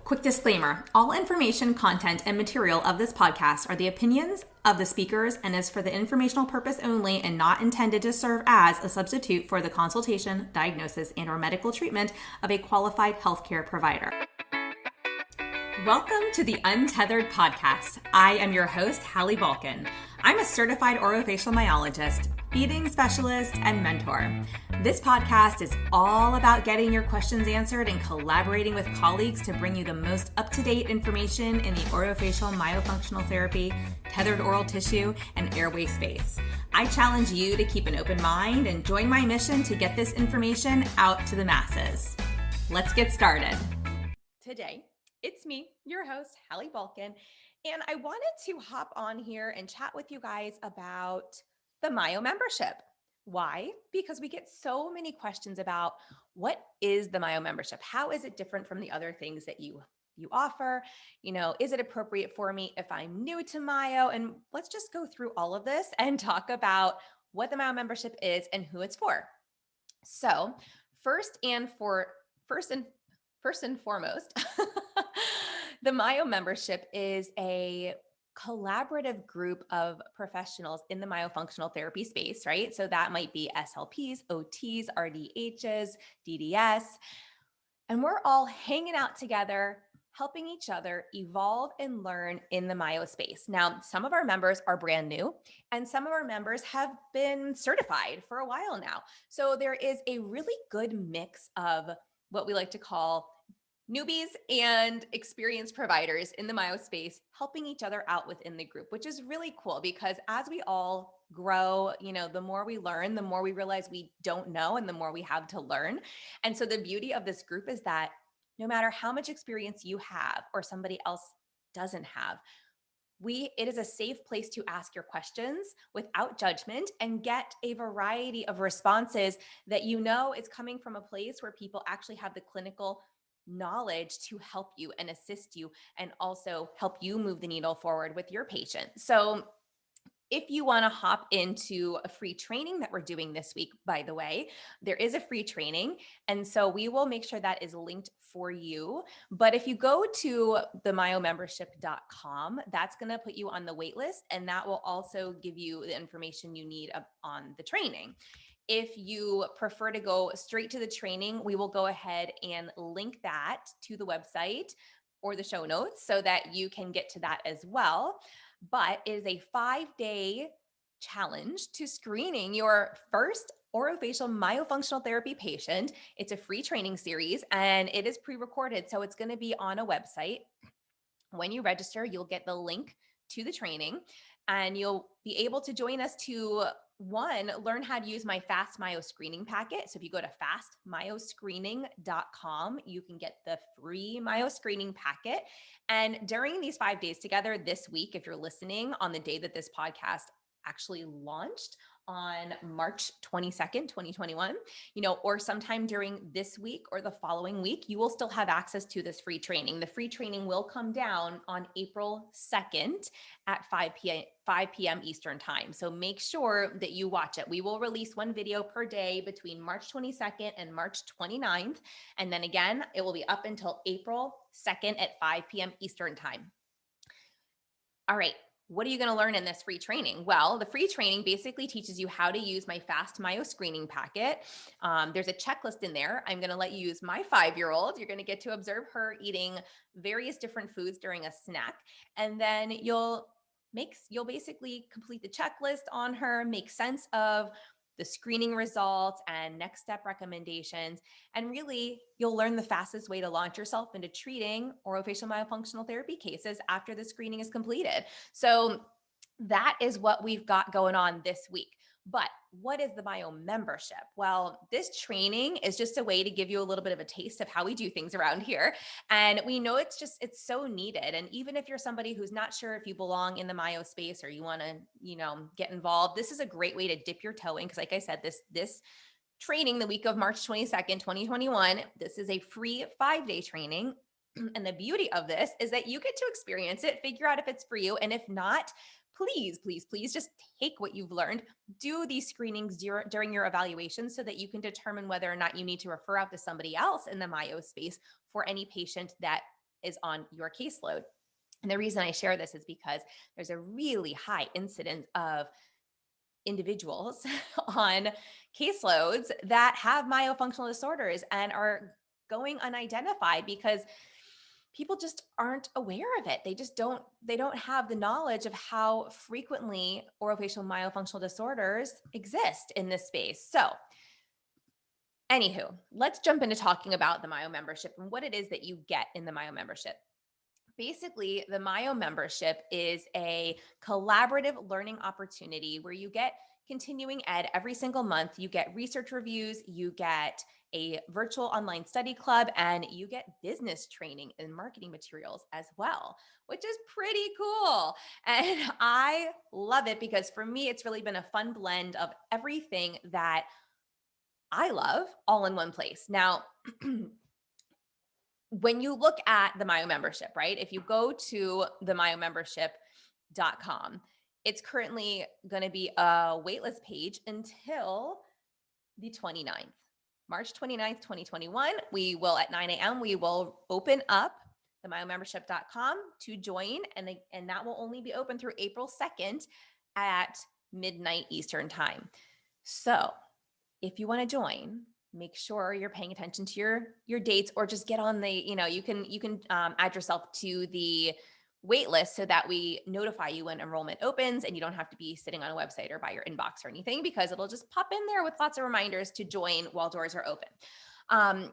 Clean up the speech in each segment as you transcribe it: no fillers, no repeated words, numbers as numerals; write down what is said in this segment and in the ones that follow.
Quick disclaimer, all information, content, and material of this podcast are the opinions of the speakers and is for the informational purpose only and not intended to serve as a substitute for the consultation, diagnosis, and/or medical treatment of a qualified healthcare provider. Welcome to the Untethered Podcast. I am your host, Hallie Balkin. I'm a certified orofacial myologist, feeding specialist, and mentor. This podcast is all about getting your questions answered and collaborating with colleagues to bring you the most up-to-date information in the orofacial myofunctional therapy, tethered oral tissue, and airway space. I challenge you to keep an open mind and join my mission to get this information out to the masses. Let's get started. Today, it's me, your host, Hallie Balkin, and I wanted to hop on here and chat with you guys about the Myo membership. Why? Because we get so many questions about what is the Myo membership? How is it different from the other things that you offer? You know, is it appropriate for me if I'm new to Myo? And let's just go through all of this and talk about what the Myo membership is and who it's for. So first and foremost, the Myo membership is a collaborative group of professionals in the myofunctional therapy space, right? So that might be SLPs, OTs, RDHs, DDS, and we're all hanging out together, helping each other evolve and learn in the myo space. Now, some of our members are brand new, and some of our members have been certified for a while now. So there is a really good mix of what we like to call newbies and experienced providers in the myo space helping each other out within the group, which is really cool because as we all grow, you know, the more we learn, the more we realize we don't know and the more we have to learn. And so the beauty of this group is that no matter how much experience you have or somebody else doesn't have, it is a safe place to ask your questions without judgment and get a variety of responses that you know is coming from a place where people actually have the clinical knowledge to help you and assist you and also help you move the needle forward with your patient. So if you want to hop into a free training that we're doing this week, by the way, there is a free training. And so we will make sure that is linked for you. But if you go to themyomembership.com, that's going to put you on the wait list. And that will also give you the information you need on the training. If you prefer to go straight to the training, we will go ahead and link that to the website or the show notes so that you can get to that as well. But it is a 5-day challenge to screening your first orofacial myofunctional therapy patient. It's a free training series and it is pre-recorded. So it's going to be on a website. When you register, you'll get the link to the training and you'll be able to join us to learn how to use my Fast Myo screening packet. So if you go to fastmyoscreening.com, you can get the free Myo screening packet. And during these 5 days together this week, if you're listening on the day that this podcast actually launched on March 22nd, 2021, or sometime during this week or the following week, you will still have access to this free training. The free training will come down on April 2nd at 5 p.m. Eastern time. So make sure that you watch it. We will release one video per day between March 22nd and March 29th. And then again, it will be up until April 2nd at 5 p.m. Eastern time. All right. What are you going to learn in this free training? Well, the free training basically teaches you how to use my Fast Myo screening packet. There's a checklist in there. I'm going to let you use my 5-year-old. You're going to get to observe her eating various different foods during a snack. And then you'll basically complete the checklist on her, make sense of the screening results and next step recommendations. And really, you'll learn the fastest way to launch yourself into treating orofacial myofunctional therapy cases after the screening is completed. So that is what we've got going on this week. But what is the Myo membership? Well, this training is just a way to give you a little bit of a taste of how we do things around here. And we know it's so needed. And even if you're somebody who's not sure if you belong in the Myo space or you want to, get involved, this is a great way to dip your toe in. Because like I said, this training the week of March 22nd, 2021, this is a free 5-day training. And the beauty of this is that you get to experience it, figure out if it's for you. And if not, please just take what you've learned, do these screenings during your evaluation so that you can determine whether or not you need to refer out to somebody else in the Myo space for any patient that is on your caseload. And the reason I share this is because there's a really high incidence of individuals on caseloads that have myofunctional disorders and are going unidentified because people just aren't aware of it. They don't have the knowledge of how frequently orofacial myofunctional disorders exist in this space. So, anywho, let's jump into talking about the Myo membership and what it is that you get in the Myo membership. Basically, the Myo membership is a collaborative learning opportunity where you get continuing ed every single month. You get research reviews, you get a virtual online study club, and you get business training and marketing materials as well, which is pretty cool. And I love it because for me, it's really been a fun blend of everything that I love all in one place. Now, when you look at the Myo membership, right? If you go to the myomembership.com, it's currently going to be a waitlist page until the 29th. March 29th, 2021. We will at 9 a.m. we will open up the myomembership.com to join, and that will only be open through April 2nd at midnight Eastern time. So if you want to join, make sure you're paying attention to your dates, or just get on the, you can add yourself to the wait list so that we notify you when enrollment opens, and you don't have to be sitting on a website or by your inbox or anything, because it'll just pop in there with lots of reminders to join while doors are open.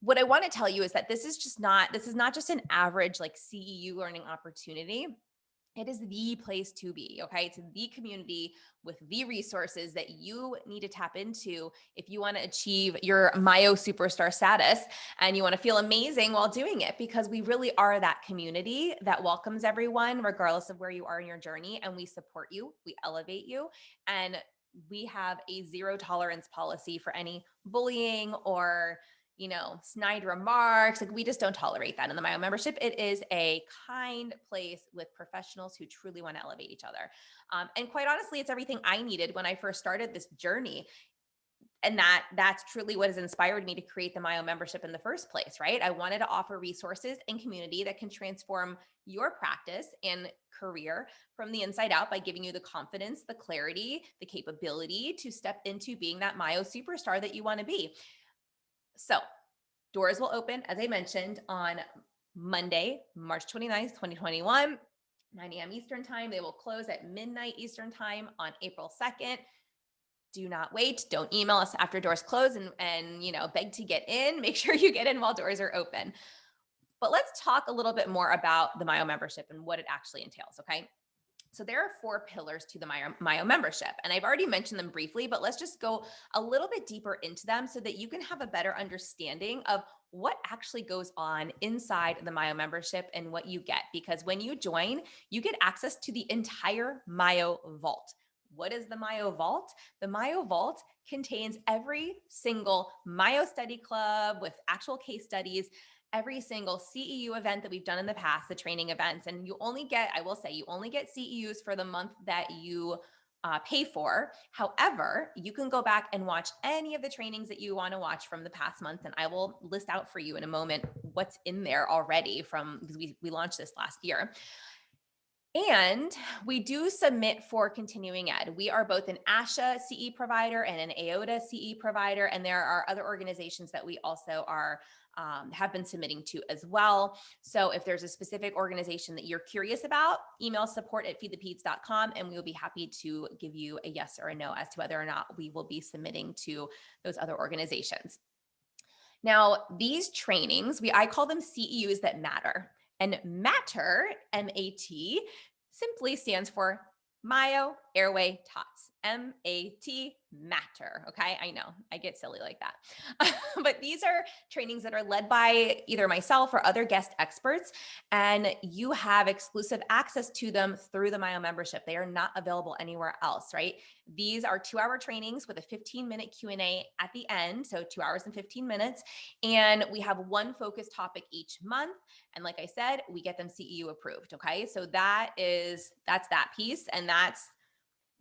What I want to tell you is that this is not just an average like CEU learning opportunity. It is the place to be, okay? It's the community with the resources that you need to tap into if you want to achieve your Myo superstar status and you want to feel amazing while doing it, because we really are that community that welcomes everyone regardless of where you are in your journey, and we support you, we elevate you, and we have a zero tolerance policy for any bullying or snide remarks. Like, we just don't tolerate that in the Myo membership. It is a kind place with professionals who truly want to elevate each other. And quite honestly, it's everything I needed when I first started this journey. And that's truly what has inspired me to create the Myo membership in the first place, right? I wanted to offer resources and community that can transform your practice and career from the inside out by giving you the confidence, the clarity, the capability to step into being that Myo superstar that you want to be. So doors will open, as I mentioned, on Monday, March 29th, 2021, 9 a.m. Eastern time. They will close at midnight Eastern time on April 2nd. Do not wait. Don't email us after doors close and beg to get in. Make sure you get in while doors are open. But let's talk a little bit more about the Myo membership and what it actually entails, okay? So there are 4 pillars to the Myo membership, and I've already mentioned them briefly, but let's just go a little bit deeper into them so that you can have a better understanding of what actually goes on inside the Myo membership and what you get. Because when you join, you get access to the entire Myo Vault. What is the Myo Vault? The Myo Vault contains every single Myo study club with actual case studies, every single CEU event that we've done in the past, the training events. And you only get CEUs for the month that you pay for. However, you can go back and watch any of the trainings that you want to watch from the past month. And I will list out for you in a moment what's in there already because we launched this last year. And we do submit for continuing ed. We are both an ASHA CE provider and an AOTA CE provider. And there are other organizations that we also have been submitting to as well. So if there's a specific organization that you're curious about, email support@feedthepeds.com, and we will be happy to give you a yes or a no as to whether or not we will be submitting to those other organizations. Now, these trainings, I call them CEUs that matter. And MATTER, M-A-T, simply stands for Myo Airway Tots. M-A-T, matter. Okay. I know I get silly like that. But these are trainings that are led by either myself or other guest experts, and you have exclusive access to them through the Myo membership. They are not available anywhere else, right? These are 2-hour trainings with a 15-minute Q&A at the end. So 2 hours and 15 minutes. And we have one focused topic each month. And like I said, we get them CEU approved. Okay. So that's that piece. And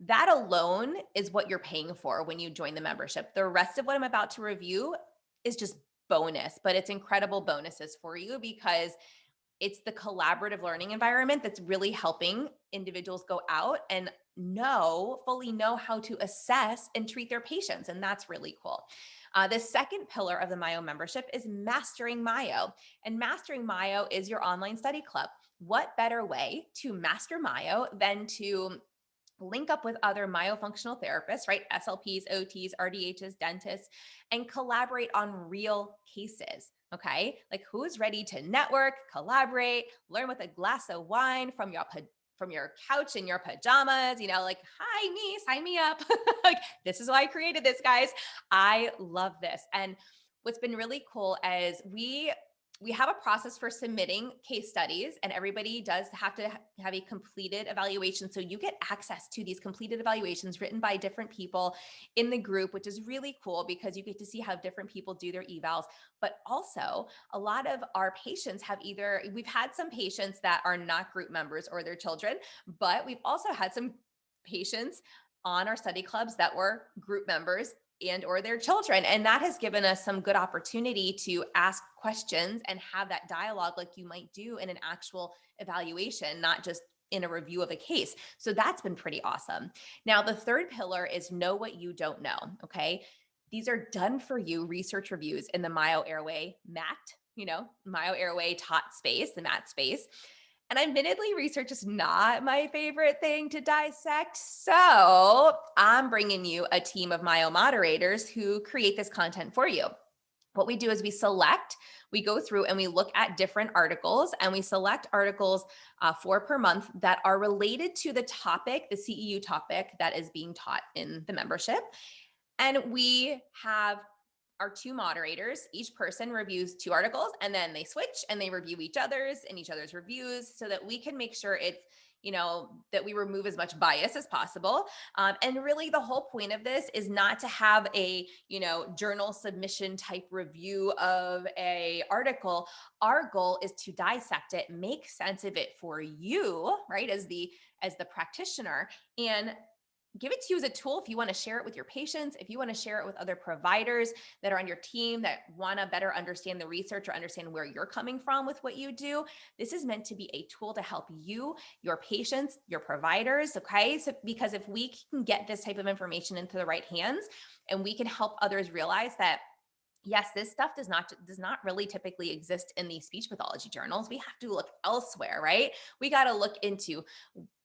that alone is what you're paying for when you join the membership. The rest of what I'm about to review is just bonus, but it's incredible bonuses for you because it's the collaborative learning environment that's really helping individuals go out and fully know how to assess and treat their patients. And that's really cool. The second pillar of the Myo membership is Mastering Myo. And Mastering Myo is your online study club. What better way to master Myo than to link up with other myofunctional therapists, right? SLPs, OTs, RDHs, dentists, and collaborate on real cases. Okay. Like who's ready to network, collaborate, learn with a glass of wine from your couch in your pajamas, like, hi, me, sign me up. Like, this is why I created this, guys. I love this. And what's been really cool is we have a process for submitting case studies, and everybody does have to have a completed evaluation. So you get access to these completed evaluations written by different people in the group, which is really cool because you get to see how different people do their evals. But also, a lot of our patients we've had some patients that are not group members or their children, but we've also had some patients on our study clubs that were group members and or their children. And that has given us some good opportunity to ask questions and have that dialogue like you might do in an actual evaluation, not just in a review of a case. So that's been pretty awesome. Now, the third pillar is know what you don't know. Okay. These are done for you research reviews in the Myo Airway Myo Airway taught space, the MAT space. And admittedly, research is not my favorite thing to dissect. So I'm bringing you a team of Myo moderators who create this content for you. What we do is we go through and we look at different articles, and we select articles 4 per month that are related to the topic, the CEU topic that is being taught in the membership. And we have our 2 moderators. Each person reviews 2 articles, and then they switch and they review each other's reviews so that we can make sure it's, that we remove as much bias as possible. And really the whole point of this is not to have a, journal submission type review of a article. Our goal is to dissect it, make sense of it for you, right? As the practitioner, and give it to you as a tool if you want to share it with your patients, if you want to share it with other providers that are on your team that want to better understand the research or understand where you're coming from with what you do. This is meant to be a tool to help you, your patients, your providers. Okay. So, because if we can get this type of information into the right hands, and we can help others realize that, yes, this stuff does not really typically exist in these speech pathology journals. We have to look elsewhere, right? We got to look into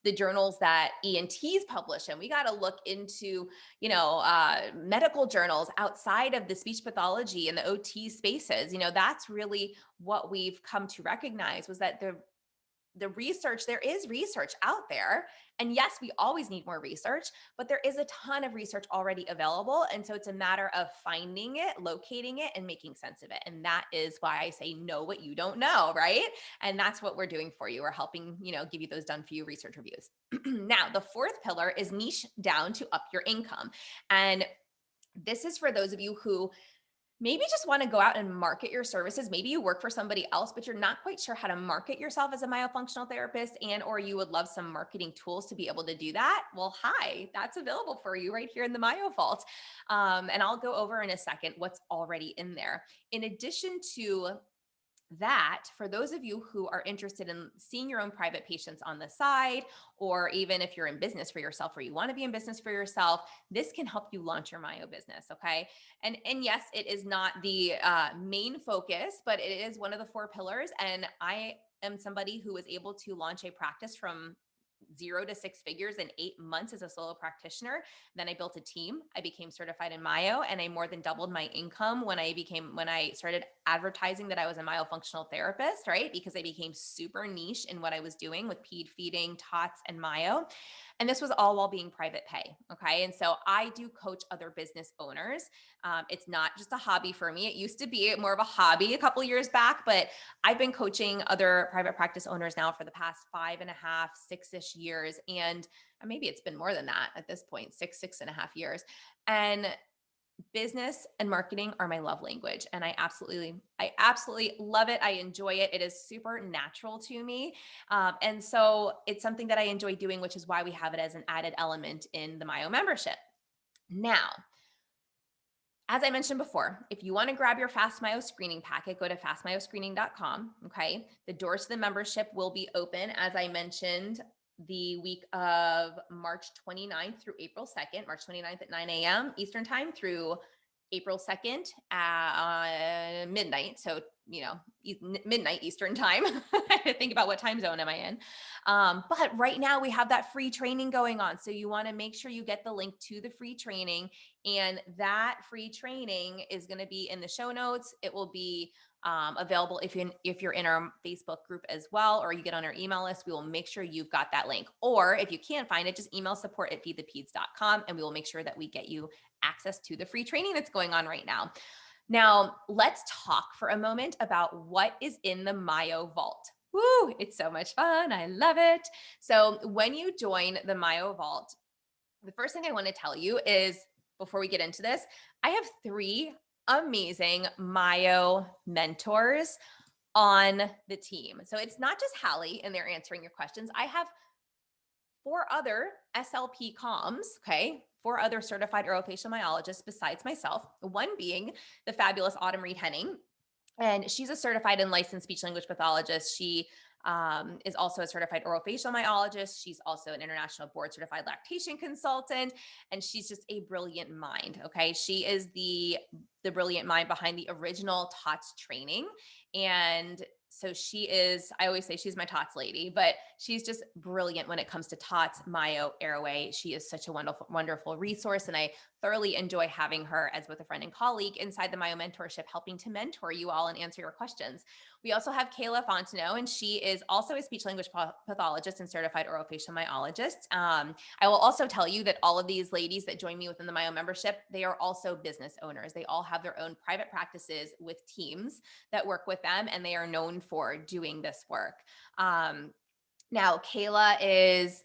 the journals that ENTs publish, and we got to look into, medical journals outside of the speech pathology and the OT spaces. That's really what we've come to recognize, was that there is research out there. And yes, we always need more research, but there is a ton of research already available. And so it's a matter of finding it, locating it, and making sense of it. And that is why I say know what you don't know, right? And that's what we're doing for you. We're helping, give you those done for you research reviews. Now, the fourth pillar is niche down to up your income. And this is for those of you who maybe just want to go out and market your services. Maybe you work for somebody else, but you're not quite sure how to market yourself as a myofunctional therapist, or you would love some marketing tools to be able to do that. Well, hi, that's available for you right here in the Myo Vault. And I'll go over in a second what's already in there. In addition to that, for those of you who are interested in seeing your own private patients on the side, or even if you're in business for yourself or you want to be in business for yourself, this can help you launch your Myo business. Okay. And yes, it is not the main focus, but it is one of the 4 pillars. And I am somebody who was able to launch a practice from 0 to 6 figures in 8 months as a solo practitioner. Then I built a team. I became certified in Myo, and I more than doubled my income when I started advertising that I was a myofunctional therapist, right? Because I became super niche in what I was doing with ped feeding, TOTS, and Myo. And this was all while being private pay. Okay. And so I do coach other business owners. It's not just a hobby for me. It used to be more of a hobby a couple years back, but I've been coaching other private practice owners now for the past 5.5, 6-ish years. And maybe it's been more than that at this point, 6.5 years. And business and marketing are my love language. And I absolutely love it. I enjoy it. It is super natural to me. And so it's something that I enjoy doing, which is why we have it as an added element in the Myo membership. Now, As I mentioned before, if you want to grab your Fast Myo screening packet, go to fastmyoscreening.com. Okay. The doors to the membership will be open, as I mentioned, the week of March 29th through April 2nd, March 29th at 9 a.m. Eastern time through April 2nd at midnight. So, midnight Eastern time. I had to think about what time zone am I in. But right now we have that free training going on. So you want to make sure you get the link to the free training, and that free training is going to be in the show notes. It will be available if you're in our Facebook group as well, or you get on our email list. We will make sure you've got that link. Or if you can't find it, just email support@feedthepeds.com, and we will make sure that we get you access to the free training that's going on right now. Now, let's talk for a moment about what is in the Myo Vault. Woo, it's so much fun. I love it. So when you join the Myo Vault, the first thing I want to tell you is, before we get into this, I have 3 amazing Myo mentors on the team. So it's not just Hallie and they're answering your questions. I have 4 other SLP comms, okay? 4 other certified orofacial myologists besides myself, one being the fabulous Autumn Reed Henning. And she's a certified and licensed speech language pathologist. She is also a certified orofacial myologist. She's also an international board certified lactation consultant, and she's just a brilliant mind. Okay, she is the brilliant mind behind the original TOTS training, and so she is, I always say she's my TOTS lady, but she's just brilliant when it comes to TOTS, Myo, airway. She is such a wonderful, wonderful resource. And I thoroughly enjoy having her as both a friend and colleague inside the Myo mentorship, helping to mentor you all and answer your questions. We also have Kayla Fontenot, and she is also a speech language pathologist and certified orofacial myologist. I will also tell you that all of these ladies that join me within the Myo membership, they are also business owners. They all have their own private practices with teams that work with them, and they are known for doing this work. Now, Kayla is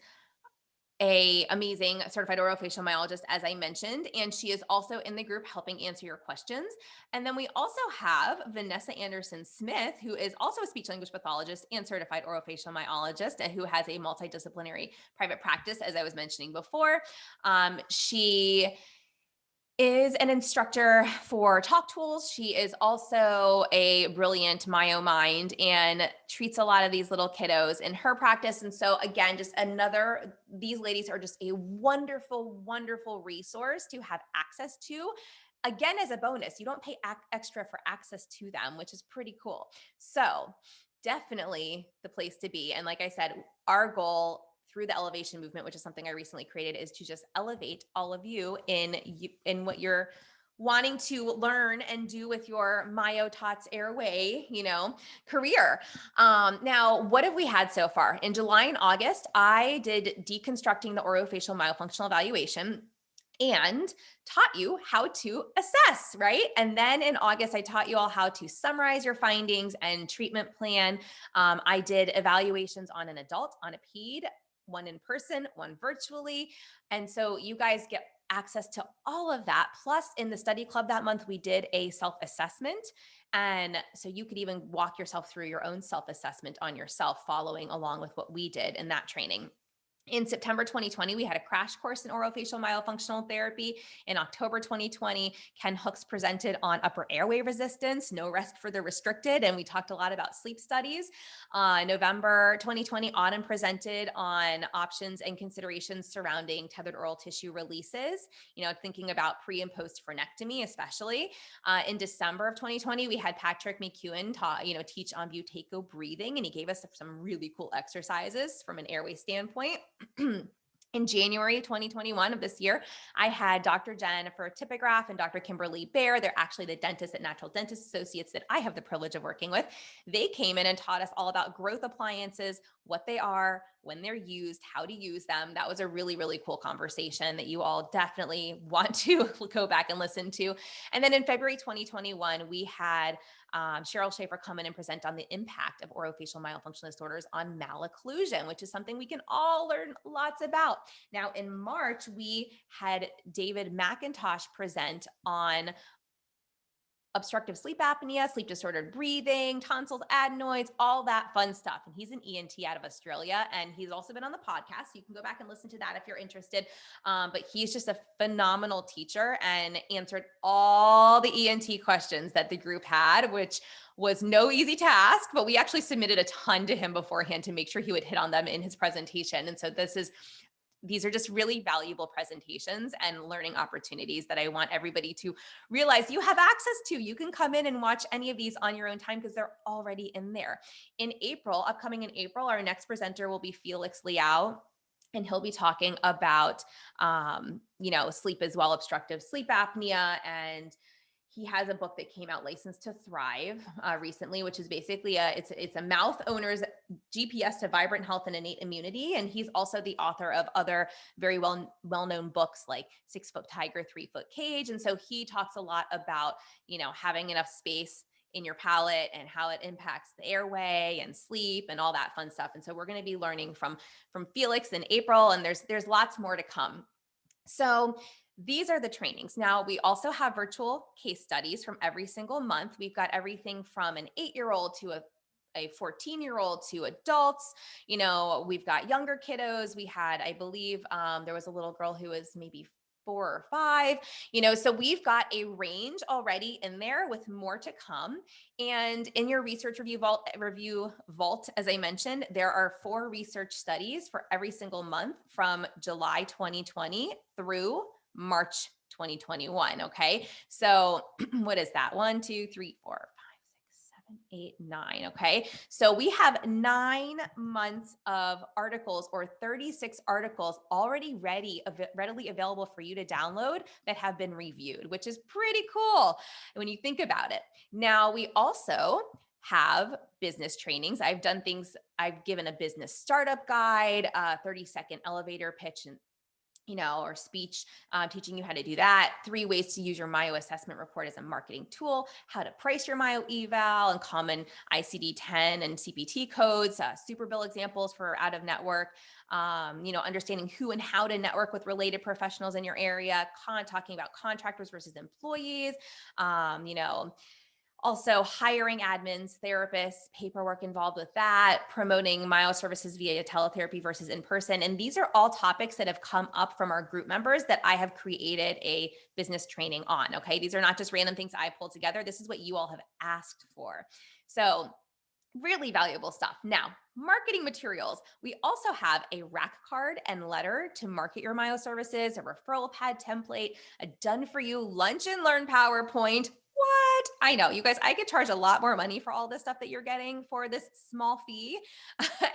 a amazing certified orofacial myologist, as I mentioned, and she is also in the group helping answer your questions. And then we also have Vanessa Anderson Smith, who is also a speech language pathologist and certified orofacial myologist, and who has a multidisciplinary private practice, as I was mentioning before. She is an instructor for Talk Tools. She is also a brilliant Myo mind and treats a lot of these little kiddos in her practice. And so again, these ladies are just a wonderful, wonderful resource to have access to. Again, as a bonus, you don't pay extra for access to them, which is pretty cool. So definitely the place to be. And like I said, our goal through the elevation movement, which is something I recently created, is to just elevate all of you in what you're wanting to learn and do with your Myo TOTS airway, career. Now, what have we had so far? In July and August, I did deconstructing the orofacial myofunctional evaluation and taught you how to assess, right? And then in August, I taught you all how to summarize your findings and treatment plan. I did evaluations on an adult, on a ped, one in person, one virtually. And so you guys get access to all of that. Plus, in the study club that month, we did a self-assessment. And so you could even walk yourself through your own self-assessment on yourself, following along with what we did in that training. In September 2020, we had a crash course in orofacial myofunctional therapy. In October 2020, Ken Hooks presented on upper airway resistance, no rest for the restricted, and we talked a lot about sleep studies. November 2020, Autumn presented on options and considerations surrounding tethered oral tissue releases, thinking about pre and post frenectomy, especially. In December of 2020, we had Patrick McEwen teach on Buteyko breathing, and he gave us some really cool exercises from an airway standpoint. In January 2021 of this year, I had Dr. Jennifer Tipograph and Dr. Kimberly Bear. They're actually the dentists at Natural Dentist Associates that I have the privilege of working with. They came in and taught us all about growth appliances, what they are, when they're used, how to use them. That was a really, really cool conversation that you all definitely want to go back and listen to. And then in February 2021, we had Cheryl Schaefer come in and present on the impact of orofacial myofunctional disorders on malocclusion, which is something we can all learn lots about. Now, in March, we had David McIntosh present on obstructive sleep apnea, sleep disordered breathing, tonsils, adenoids, all that fun stuff. And he's an ENT out of Australia. And he's also been on the podcast. So you can go back and listen to that if you're interested. But he's just a phenomenal teacher and answered all the ENT questions that the group had, which was no easy task, but we actually submitted a ton to him beforehand to make sure he would hit on them in his presentation. And so these are just really valuable presentations and learning opportunities that I want everybody to realize you have access to. You can come in and watch any of these on your own time because they're already in there. Upcoming in April, our next presenter will be Felix Liao. And he'll be talking about, sleep as well, obstructive sleep apnea. And he has a book that came out, Licensed to Thrive, recently, which is basically it's a mouth owner's GPS to vibrant health and innate immunity. And he's also the author of other very well-known books like 6 Foot Tiger, 3 Foot Cage. And so he talks a lot about, having enough space in your palate and how it impacts the airway and sleep and all that fun stuff. And so we're going to be learning from Felix in April, and there's lots more to come. So these are the trainings. Now, we also have virtual case studies from every single month. We've got everything from an 8-year-old to a 14-year-old to adults. We've got younger kiddos. We had, I believe, there was a little girl who was maybe 4 or 5, so we've got a range already in there with more to come. And in your research review vault, as I mentioned, there are 4 research studies for every single month from July 2020 through March 2021. Okay. So what is that? 1, 2, 3, 4, 5, 6, 7, 8, 9. Okay. So we have 9 months of articles, or 36 articles already readily available for you to download that have been reviewed, which is pretty cool when you think about it. Now, we also have business trainings. I've given a business startup guide, a 30-second elevator pitch, and or speech, teaching you how to do that. 3 ways to use your Myo assessment report as a marketing tool, how to price your Myo eval, and common ICD-10 and CPT codes, super bill examples for out of network, understanding who and how to network with related professionals in your area, talking about contractors versus employees, also hiring admins, therapists, paperwork involved with that, promoting Myo services via teletherapy versus in person. And these are all topics that have come up from our group members that I have created a business training on. Okay. These are not just random things I pulled together. This is what you all have asked for. So really valuable stuff. Now, marketing materials. We also have a rack card and letter to market your Myo services, a referral pad template, a done for you lunch and learn PowerPoint. What? I know, you guys, I could charge a lot more money for all this stuff that you're getting for this small fee.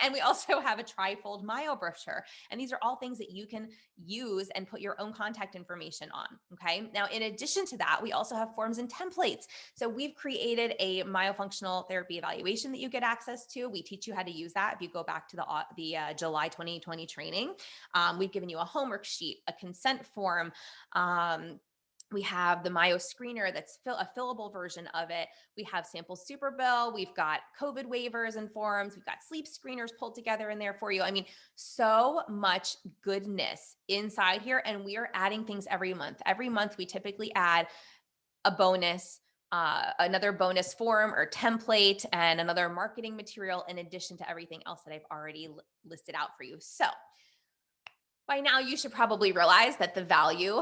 And we also have a trifold Myo brochure. And these are all things that you can use and put your own contact information on. Okay. Now, in addition to that, we also have forms and templates. So we've created a myofunctional therapy evaluation that you get access to. We teach you how to use that. If you go back to the July 2020 training, we've given you a homework sheet, a consent form, we have the Myo screener that's a fillable version of it. We have sample super bill. We've got COVID waivers and forms. We've got sleep screeners pulled together in there for you. I mean, so much goodness inside here. And we are adding things every month. Every month, we typically add a bonus, another bonus form or template, and another marketing material in addition to everything else that I've already listed out for you. So by now, you should probably realize that the value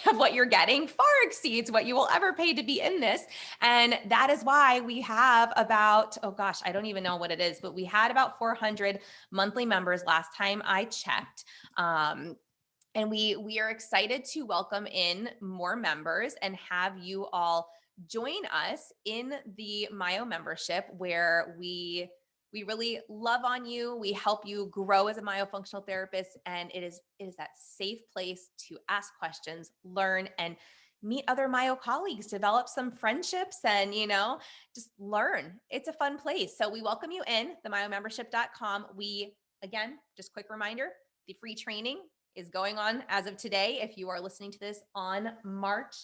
of what you're getting far exceeds what you will ever pay to be in this. And that is why we have about, I don't even know what it is, but we had about 400 monthly members last time I checked. And we are excited to welcome in more members and have you all join us in the Myo membership, where we really love on you. We help you grow as a myofunctional therapist. And it is that safe place to ask questions, learn, and meet other Myo colleagues, develop some friendships, and, just learn. It's a fun place. So we welcome you in themyomembership.com. Again, just quick reminder, the free training is going on as of today. If you are listening to this on March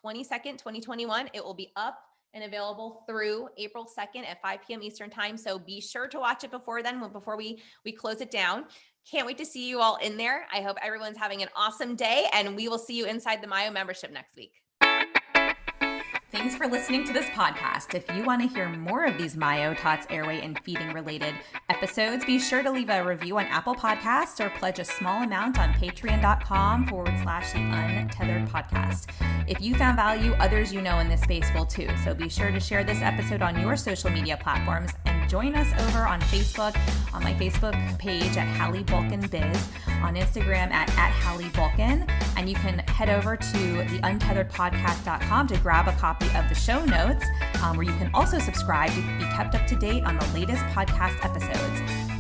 22nd, 2021, it will be up and available through April 2nd at 5 p.m. Eastern time. So be sure to watch it before then, before we close it down. Can't wait to see you all in there. I hope everyone's having an awesome day, and we will see you inside the Myo membership next week. Thanks for listening to this podcast. If you want to hear more of these Myo, Tots, Airway, and feeding related episodes, be sure to leave a review on Apple Podcasts or pledge a small amount on patreon.com/the Untethered Podcast. If you found value, others you know in this space will too. So be sure to share this episode on your social media platforms and join us over on Facebook, on my Facebook page at Hallie Bulkin Biz, on Instagram at Hallie Bulkin, and you can head over to theuntetheredpodcast.com to grab a copy of the show notes, where you can also subscribe to be kept up to date on the latest podcast episodes.